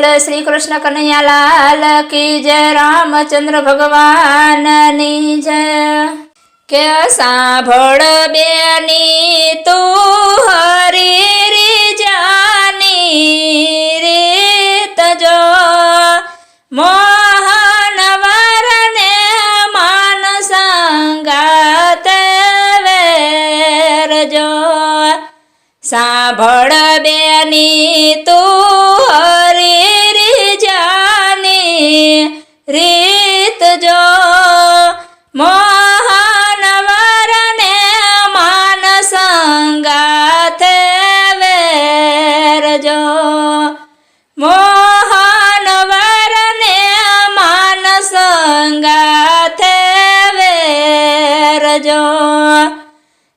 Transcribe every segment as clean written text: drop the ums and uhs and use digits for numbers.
श्री कृष्ण कन्हैया लाल की जय। रामचंद्र भगवान नी जय। के सांभळ बेनी तू हरी री जानी रीत जो मोहन वरने मान संगात वेर जो। सांभळ बेनी तू हरी री जानी रीत जो मोहन वरने मान संगात वेर जो। मोहन वरने मान संगात वेर जो।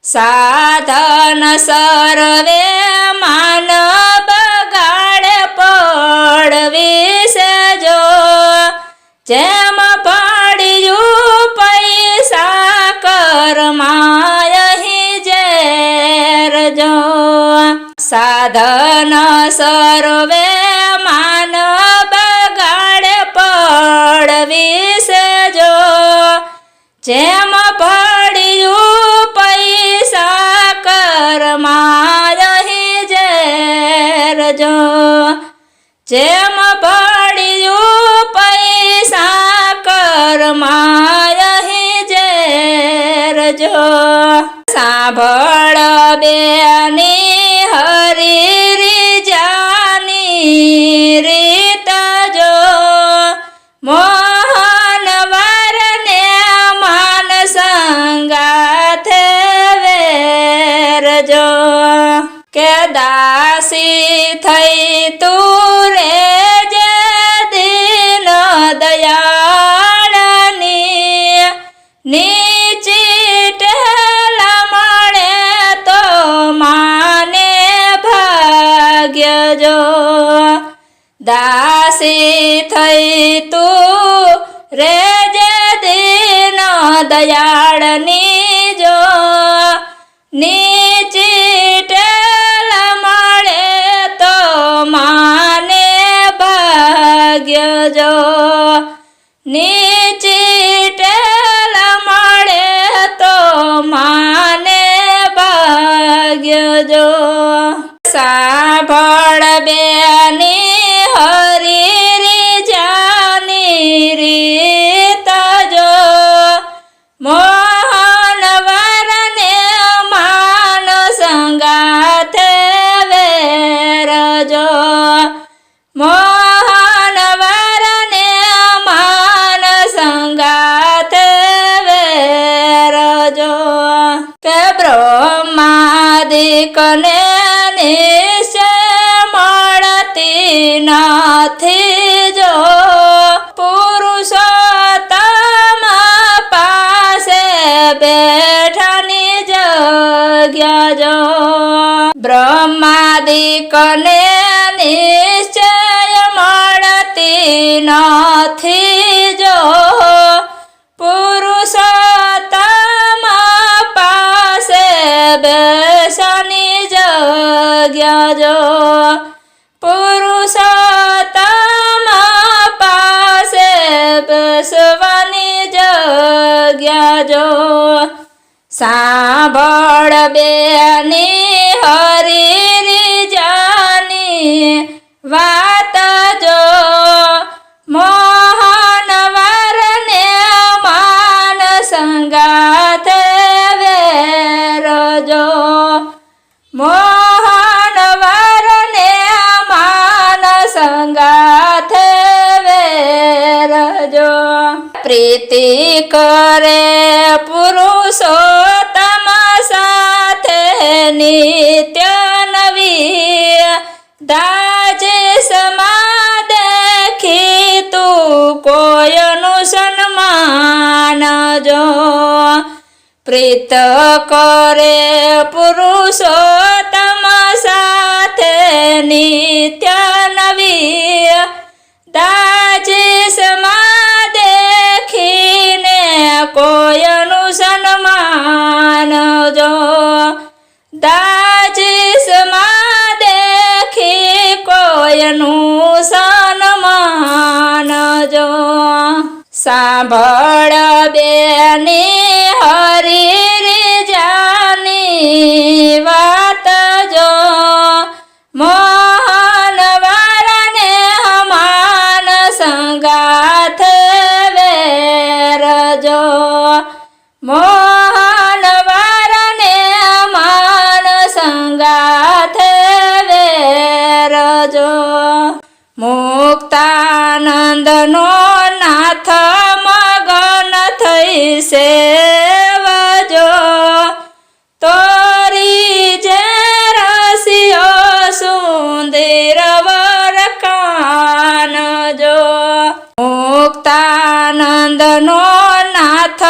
साधन सर्वे मान बगाड़े पड़वीसे जो जेम पड़ियू पैसा करमायही जेर जो। साधन सर्वे मान बगाड़े पड़वीसे जो जेम पड़ियू पैसा करमायही जेर जो। जेम पड़ियू पैसा करमायही जेर जो। सांभळ बेनी हरी री जानी रीत जो मोहन वरने मान संगात वेर जो। के दासी थई तू रे जे दीन दयाळनी नीची टेल मळे तो माने भाग्य जो। दासी थई तू रे जे दीन दयाळनी जो नीची टेल मळे तो माने भाग्य जो। नीची टेल मळे तो माने भाग्य जो। सांभळ बेनी हरी री जानी रीत जो मोहन वरने मान संगात वेर जो। मोहन वरने मान संगात वेर जो। के ब्रह्मादिक ने निश्चय मळती नाथी जो पुरुषोत्तम पासे बेठानी जग्या जो। ब्रह्मादिक ने निश्चय मळती नाथी जो पुरुषोत्तम पासे बेसानी जग्या जो। पुरुषोत्तम पासे बेसवानी जग्या जो। सांभळ बेनी हरी री जानी वात जो मोहन वरने मान संगात वेर जो। मोहन वरने मान संगात वेर जो। प्रीति करे पुरुषोत्तम साथे नित्य नवी दाजे समा देखी तू कोयनु सन्मान जो। प्रीत करे पुरुषोत्तम साथे नित्य नवी दाजे समा देखीने कोयनु सन्मान जो। दाजे समा देखी कोयनु सन સાંભળ બેની હરી રીજાની વાત જો મોહન વારને હમાન સંગાથ વેરજો મોહન વારને હમાન સંગાથ વેરજો મુક્તાનંદનો નાથ મગન થઈ સેવજો તોરી જે રસિયો સુંદર વર કાનજો મુક્તાનંદનો નાથ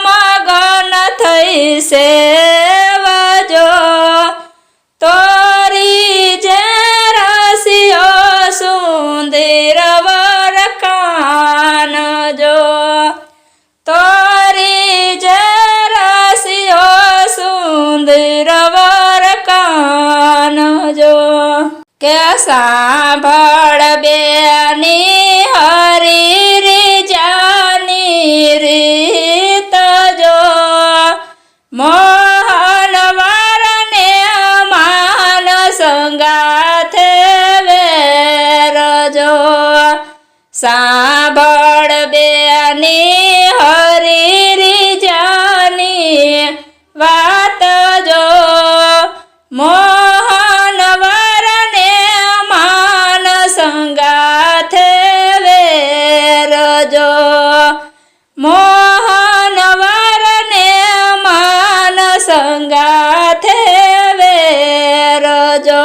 મગન થઈ સેવજો તોરી જે રસિયો સુંદર વર કાનજો તોરી જે રસિયો સુંદર વર કાનજો કે સાંભળ બેની હરી રીજાની રીત જો મોહન વારને માન સંગાથ વેરજો સાંભળ બેની હરી રીજાની વાત જો મોહન વારને માન સંગાથ વેરજો મોહન વારને માન સંગાથ વેરજો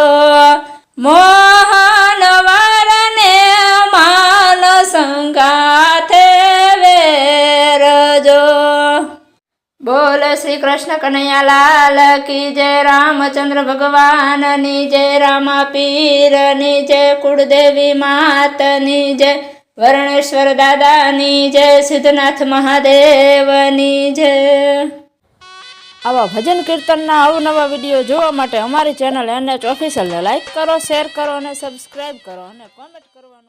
મોહન વારને માન સંગાથ વેરજો બોલ શ્રી કૃષ્ણ કનૈયા લાલ કી જય રામચંદ્ર ભગવાનની જય રામા પીરની જય કુળદેવી માતની જય વર્ણેશ્વર દાદાની જય સિદ્ધનાથ મહાદેવની જય આવા ભજન કીર્તનના અવનવા વિડીયો જોવા માટે અમારી ચેનલ NH ઓફિશિયલને લાઈક કરો, શેર કરો અને સબસ્ક્રાઈબ કરો અને કોમેન્ટ કરવાનું